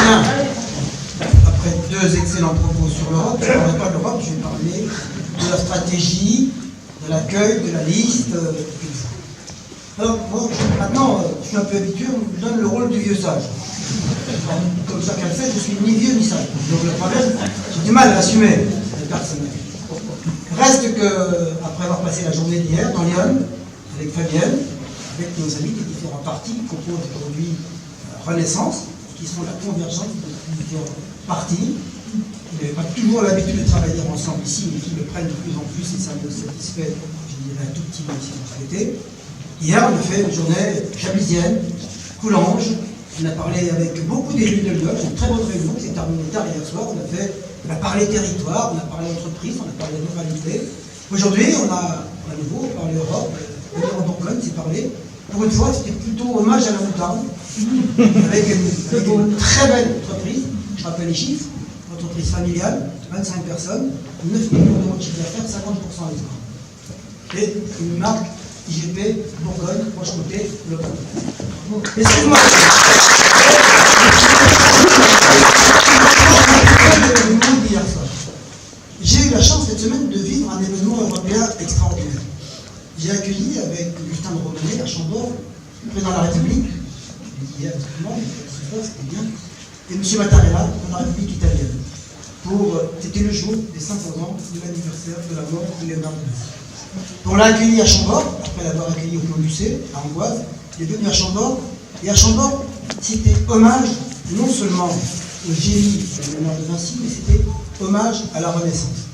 Bien. Après deux excellents propos sur l'Europe, je ne parlerai pas de l'Europe, je vais parler de la stratégie, de l'accueil, de la liste. Alors, moi, maintenant, je suis un peu habitué, on me donne le rôle du vieux sage. Comme chacun le sait, je suis ni vieux ni sage. Donc le problème, j'ai du mal à assumer le personnel. Reste que, après avoir passé la journée d'hier dans Lyon, avec Fabienne, avec nos amis des différents partis qui composent aujourd'hui Renaissance, qui sont la convergence de plusieurs partis, qui n'avaient pas toujours l'habitude de travailler ensemble ici, mais qui le prennent de plus en plus, et ça me satisfait, je dirais, un tout petit peu si vous souhaitez. Hier, on a fait une journée chablisienne, Coulanges. On a parlé avec beaucoup d'élus de Lyon, une très bonne réunion qui s'est terminée tard hier soir. On a parlé territoire, on a parlé entreprise, on a parlé ruralité. Aujourd'hui, on a à nouveau parlé Europe, en Bourgogne, c'est parlé. Pour une fois, c'était plutôt hommage à la moutarde, avec une très belle entreprise. Je rappelle les chiffres, entreprise familiale, 25 personnes, 9 millions d'euros de chiffre d'affaires, 50% des et une marque IGP, Bourgogne, Franche-Comté, Le Pan. Excuse-moi. J'ai eu la chance cette semaine de vivre un événement européen extraordinaire. J'ai accueilli avec Justin de Romanet à Chambord, le président de la République, je l'ai dit hier, c'était bien, et M. Mattarella, de la République italienne. C'était le jour des 500 ans de l'anniversaire de la mort de Léonard de Vinci. On l'a accueilli à Chambord, après l'avoir accueilli au Clos-Lucé, à Amboise. Il est venu à Chambord, et à Chambord, c'était hommage non seulement au génie de Léonard de Vinci, mais c'était hommage à la Renaissance.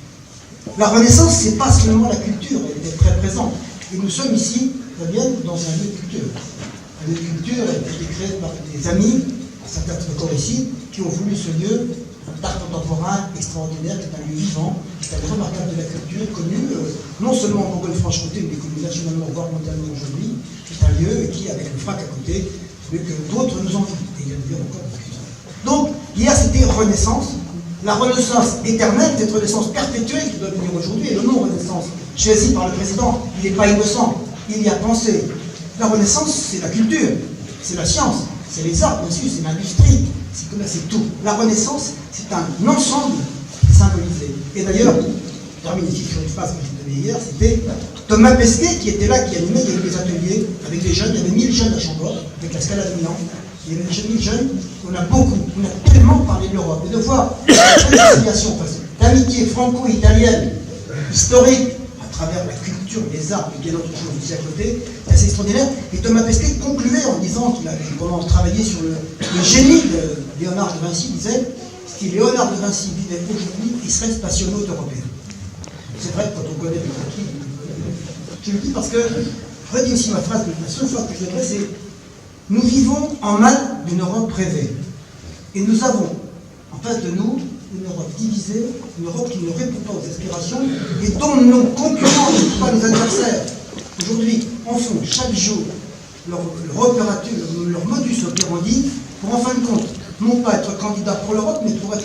La Renaissance, c'est pas seulement la culture, elle était très présente. Et nous sommes ici, Fabienne, dans un lieu de culture. Un lieu de culture a été créé par des amis, certains encore ici, qui ont voulu ce lieu d'art contemporain extraordinaire, qui est un lieu vivant, qui est un remarquable de la culture, connu non seulement en Bourgogne-Franche-Comté, mais connu nationalement, voire mondialement aujourd'hui. C'est un lieu qui, avec le FRAC à côté, veut que d'autres nous envient. Et il y a bien encore beaucoup. Donc, hier, c'était Renaissance. La Renaissance éternelle, cette Renaissance perpétuelle qui doit venir aujourd'hui, et le nom Renaissance, choisi par le président, il n'est pas innocent, il y a pensé. La Renaissance, c'est la culture, c'est la science, c'est les arts, bien sûr, c'est l'industrie, c'est tout. La Renaissance, c'est un ensemble symbolisé. Et d'ailleurs, je termine ici sur une phrase que j'ai donnée hier, c'était Thomas Pesquet qui était là, qui animait, il y avait des ateliers avec des jeunes, il y avait 1000 jeunes à Chambord, avec la Scala de Milan. Il y avait 1000 jeunes, on a tellement parlé de l'Europe, et de voir cette réconciliation d'amitié franco-italienne, historique, à travers la culture, les arts, et bien d'autres choses ici à côté, c'est assez extraordinaire. Et Thomas Pesquet concluait en disant qu'il avait comment travailler sur le génie de Léonard de Vinci, il disait, si Léonard de Vinci vivait aujourd'hui, il serait spationaute européen. C'est vrai, quand on connaît le conquis, je le dis parce que, je redis aussi ma phrase, la seule fois que je dirais, c'est nous vivons en mal d'une Europe rêvée. Et nous avons en face de nous une Europe divisée, une Europe qui ne répond pas aux aspirations et dont nos concurrents, pas nos adversaires, aujourd'hui en font chaque jour leur modus operandi pour en fin de compte, non pas être candidat pour l'Europe, mais pour être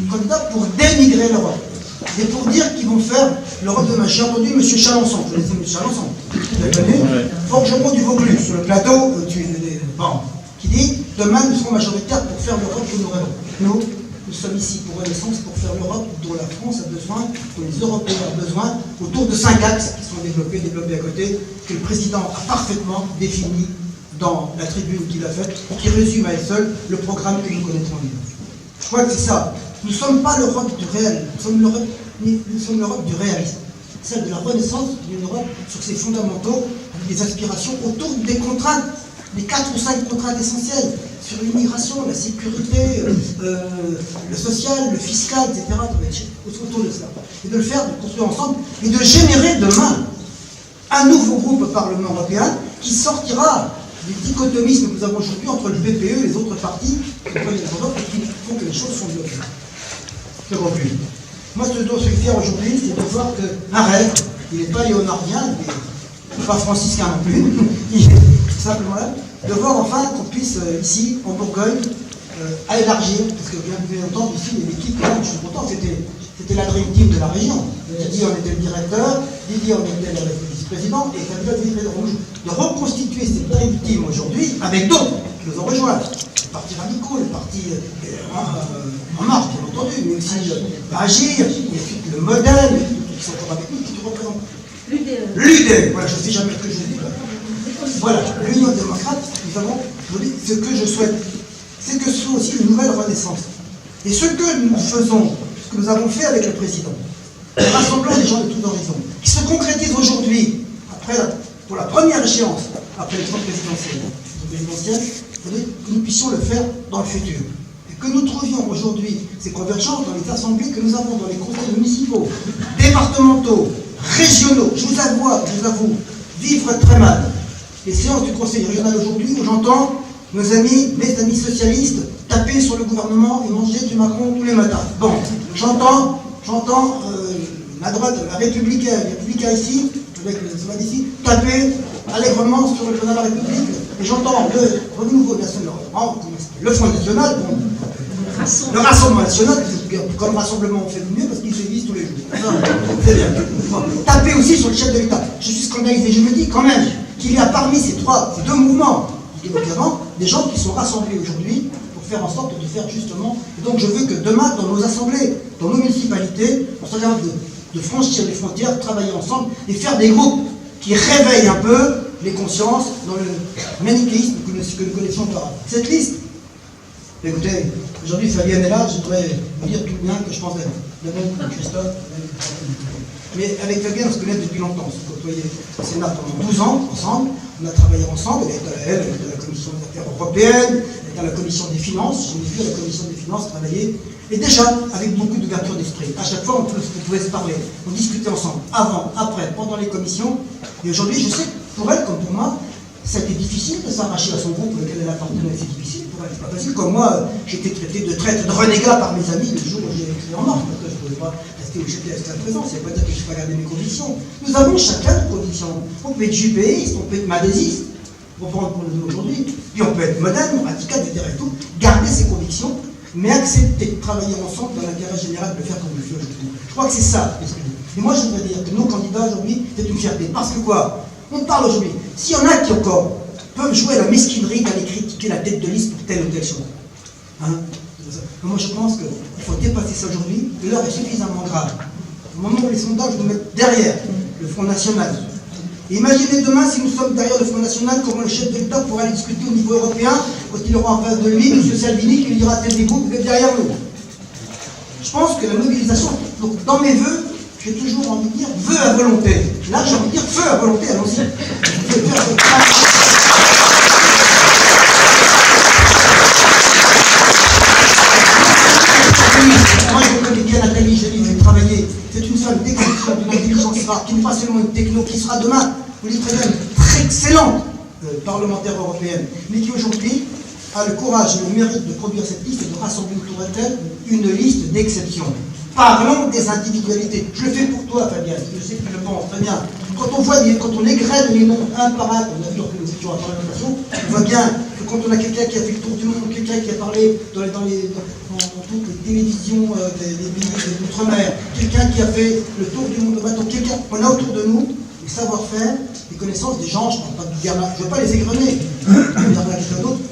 candidat pour dénigrer l'Europe. Et pour dire qu'ils vont faire l'Europe demain. J'ai entendu M. Chalençon, vous connaissez M. Chalençon, forgeron du Vaucluse, sur le plateau, qui dit demain nous serons majoritaires pour faire l'Europe que nous rêvons. Nous sommes ici pour Renaissance, pour faire l'Europe dont la France a besoin, dont les Européens ont besoin, autour de 5 axes qui sont développés à côté, que le président a parfaitement défini dans la tribune qu'il a faite, qui résume à elle seule le programme que nous connaîtrons bien. Je crois que c'est ça. Nous ne sommes pas l'Europe du réel, nous sommes l'Europe du réalisme. Celle de la Renaissance d'une Europe sur ses fondamentaux, avec des aspirations autour des contraintes, les 4 ou 5 contraintes essentielles, sur l'immigration, la sécurité, le social, le fiscal, etc., autour de cela. Et de le faire, de le construire ensemble, et de générer demain un nouveau groupe au Parlement européen qui sortira du dichotomisme que nous avons aujourd'hui entre le PPE et les autres partis qui font que les choses sont bloquées. Je conclue. Moi, ce dont je suis fier aujourd'hui, c'est de voir qu'un rêve, il n'est pas léonardien, il n'est pas franciscain non plus, il est simplement là, de voir enfin qu'on puisse, ici, en Bourgogne, à élargir, parce que bien vous entendre ici, l'équipe, je suis content, c'était la dream team de la région. Didier en était le directeur, Didier en était le vice-président, et Fabien était le rouge. De constitué cette terrible team aujourd'hui avec d'autres qui nous ont rejoints. Les partis radicaux, les partis En Marche, bien entendu, mais aussi Agir, le Modèle, qui sont encore avec nous, qui nous représentent. L'UDE, voilà, je ne sais jamais ce que je dis. Voilà, l'Union démocrate, nous avons, ce que je souhaite, c'est que ce soit aussi une nouvelle renaissance. Et ce que nous faisons, ce que nous avons fait avec le président, rassemblant les gens de tous horizons, qui se concrétise aujourd'hui, pour la première échéance, après l'élection présidentielle, que nous puissions le faire dans le futur. Et que nous trouvions aujourd'hui ces convergences dans les assemblées que nous avons dans les conseils municipaux, départementaux, régionaux. Je vous avoue, vivre très mal les séances du conseil régional aujourd'hui où j'entends mes amis socialistes taper sur le gouvernement et manger du Macron tous les matins. Bon, j'entends la droite, la Républicain ici, avec le Sénat d'ici, taper allègrement sur le président de la République, et j'entends le renouveau national, le Front National, bon, le Rassemblement National, comme rassemblement on fait le mieux parce qu'ils sévissent tous les jours. C'est bien. Bon, taper aussi sur le chef de l'État. Je suis scandalisé, je me dis quand même qu'il y a parmi ces deux mouvements, des gens qui sont rassemblés aujourd'hui pour faire en sorte de faire justement. Et donc je veux que demain, dans nos assemblées, dans nos municipalités, on se regarde de franchir les frontières, travailler ensemble et faire des groupes qui réveillent un peu les consciences dans le manichéisme que nous connaissons auparavant. Cette liste, écoutez, aujourd'hui Fabienne est là, je voudrais vous dire tout le bien que je pense d'elle. D'abord Christophe, mais avec Fabienne on se connaît depuis longtemps, on s'est côtoyé au Sénat pendant 12 ans ensemble, on a travaillé ensemble, elle était à la commission des affaires européennes, elle était à la commission des finances, je l'ai vu à la commission des finances travailler, et déjà avec beaucoup d'ouverture d'esprit. À chaque fois on pouvait se parler, on discutait ensemble, avant, après, pendant les commissions, et aujourd'hui je sais que pour elle comme pour moi, ça a été difficile de s'arracher à son groupe auquel elle appartenait, c'est difficile pour elle, c'est pas facile. Comme moi, j'ai été traité de traître, de renégat par mes amis le jour où j'ai écrit En Marche, parce que je ne pouvais pas rester où j'étais à présent, ça ne veut pas dire que je ne pas garder mes convictions. Nous avons chacun nos convictions. On peut être jupéiste, on peut être malaisiste, pour prendre pour nous aujourd'hui, puis on peut être moderne, radical, etc. et tout, garder ses convictions, mais accepter de travailler ensemble dans l'intérêt général de le faire comme le fait aujourd'hui. Je crois que c'est ça, l'esprit. Et moi, je voudrais dire que nos candidats aujourd'hui, c'est une fierté. Parce que quoi? On parle aujourd'hui. S'il y en a qui encore peuvent jouer la mesquinerie d'aller critiquer la tête de liste pour telle ou telle chose. Hein? Moi je pense qu'il faut dépasser ça aujourd'hui. L'heure est suffisamment grave. Au moment où les sondages nous mettent derrière le Front National. Et imaginez demain si nous sommes derrière le Front National, comment le chef de l'État pourra aller discuter au niveau européen, quand il aura en face de lui M. Salvini qui lui dira tel des groupes, vous êtes derrière nous. Je pense que la mobilisation, donc dans mes vœux, j'ai toujours envie de dire vœux à volonté. Là, j'ai envie de dire feu à volonté, allons-y. Moi, je connais bien Nathalie, j'ai travaillé. C'est une femme d'exception, d'une intelligence rare, qui n'est pas seulement une techno, qui sera demain, vous dites très bien, très excellente parlementaire européenne, mais qui aujourd'hui a le courage et le mérite de produire cette liste et de rassembler autour d'elle une liste d'exception. Parlons des individualités. Je le fais pour toi, Fabienne, je sais que tu le penses très bien. Quand on égrène les noms un par un, on a vu lorsque nous étions à parlementaire, on voit bien que quand on a quelqu'un qui a fait le tour du monde, quelqu'un qui a parlé dans toutes les télévisions des pays d'outre-mer, quelqu'un qui a fait le tour du monde de bateau, quelqu'un, on a autour de nous des savoir-faire, des connaissances, des gens, je ne parle pas du Bernard, je ne veux pas les égrener,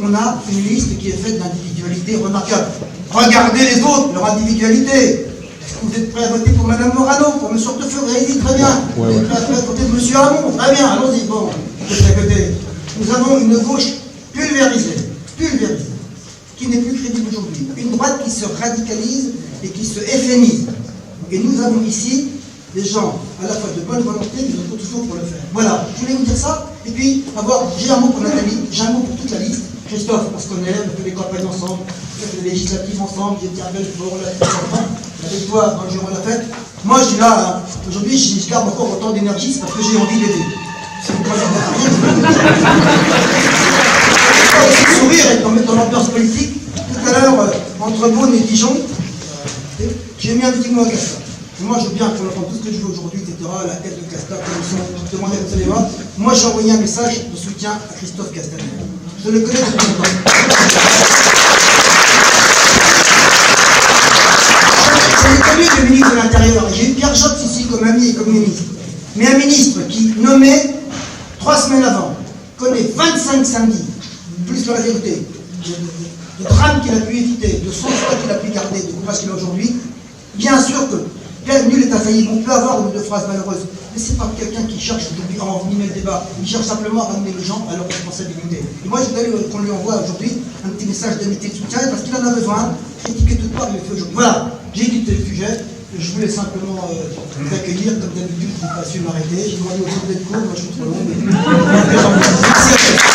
on a une liste qui est faite d'individualités remarquables. Regardez les autres, leur individualité. Est-ce que vous êtes prêts à voter pour Mme Morano, pour M. Hortefeux? Allez-y, très bien. Vous êtes prêts à voter pour M. Hamon? Très bien, allons-y. Bon, nous avons une gauche pulvérisée, qui n'est plus crédible aujourd'hui. Une droite qui se radicalise et qui se effémise. Et nous avons ici des gens à la fois de bonne volonté, mais qui sont toujours pour le faire. Voilà, je voulais vous dire ça. Et puis, j'ai un mot pour Nathalie, j'ai un mot pour toute la liste. Christophe, on se connaît, on fait des campagnes ensemble, on fait des législatives ensemble, j'ai été à Belfort, avec toi, quand je rends la fête. Moi, je suis là, aujourd'hui, je garde encore autant d'énergie, c'est parce que j'ai envie d'aider. C'est pourquoi je sourire et mettre dans l'ambiance politique. Tout à l'heure, entre Beaune et Dijon, j'ai mis un petit mot à Casta. Et moi, je veux bien qu'on entende tout ce que je veux aujourd'hui, etc. La tête de Casta, commission, demandez à Salema. Moi, j'ai envoyé un message de soutien à Christophe Castaner. Je le connais depuis longtemps. J'ai connu le ministre de l'Intérieur. J'ai eu Pierre Jox ici comme ami et comme ministre. Mais un ministre qui nommait 3 semaines avant, connaît 25 samedis, plus que la vérité, de drames qu'il a pu éviter, de sang-froid qu'il a pu garder, de courage qu'il a aujourd'hui, bien sûr que nul est infaillible. On peut avoir une ou deux phrases malheureuses, mais c'est pas quelqu'un qui cherche à envenimer le débat. Il cherche simplement à ramener les gens à leur responsabilité. Et moi, je voudrais qu'on lui envoie aujourd'hui un petit message d'amitié et de soutien, parce qu'il en a besoin. Critiquer toute part, il le fait aujourd'hui. Voilà, j'ai quitté le sujet. Je voulais simplement vous accueillir, comme d'habitude, je n'ai pas su m'arrêter. Je vous dis au bout de cours, moi je suis trop long. Mais... Merci à tous.